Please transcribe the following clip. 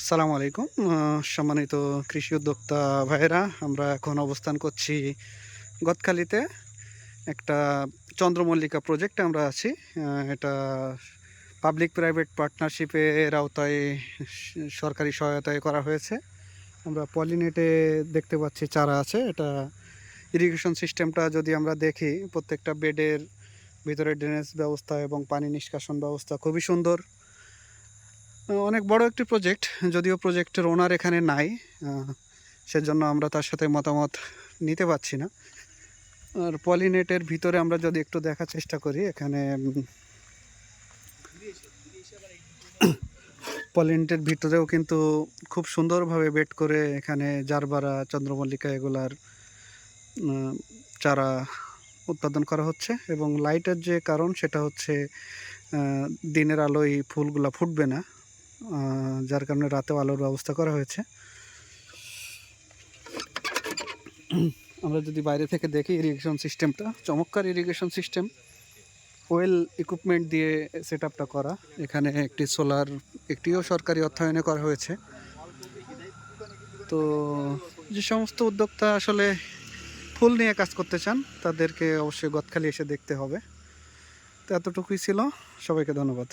আসসালামু আলাইকুম। সম্মানিত কৃষি উদ্যোক্তা ভাইয়েরা, আমরা এখন অবস্থান করছি গদখালিতে। একটা চন্দ্রমল্লিকা প্রজেক্টে আমরা আছি। এটা পাবলিক প্রাইভেট পার্টনারশিপের আওতায় সরকারি সহায়তায় করা হয়েছে। আমরা পলিনেটে দেখতে পাচ্ছি চারা আছে। এটা ইরিগেশন সিস্টেমটা যদি আমরা দেখি, প্রত্যেকটা বেডের ভিতরে ড্রেনেজ ব্যবস্থা এবং পানি নিষ্কাশন ব্যবস্থা খুবই সুন্দর। অনেক বড় একটি প্রজেক্ট, যদিও প্রজেক্টের ওনার এখানে নাই, সেজন্য আমরা তার সাথে মতামত নিতে পারছি না। আর পলিনেটের ভিতরে আমরা যদি একটু দেখার চেষ্টা করি, এখানে পলিনেটের ভিতরেও কিন্তু খুব সুন্দরভাবে বেড করে এখানে জারবারা, চন্দ্রমল্লিকা এগুলার চারা উৎপাদন করা হচ্ছে। এবং লাইটের যে কারণ, সেটা হচ্ছে দিনের আলোয় ফুলগুলা ফুটবে না, যার কারণে রাতেও আলোর ব্যবস্থা করা হয়েছে। আমরা যদি বাইরে থেকে দেখি, ইরিগেশন সিস্টেমটা চমৎকার ইরিগেশন সিস্টেম, ওয়েল ইকুইপমেন্ট দিয়ে সেট আপটা করা। এখানে একটি সোলার, একটিও সরকারি অর্থায়নে করা হয়েছে। তো যে সমস্ত উদ্যোক্তা আসলে ফুল নিয়ে কাজ করতে চান, তাদেরকে অবশ্যই গদখালি এসে দেখতে হবে। তো এতটুকুই ছিল। সবাইকে ধন্যবাদ।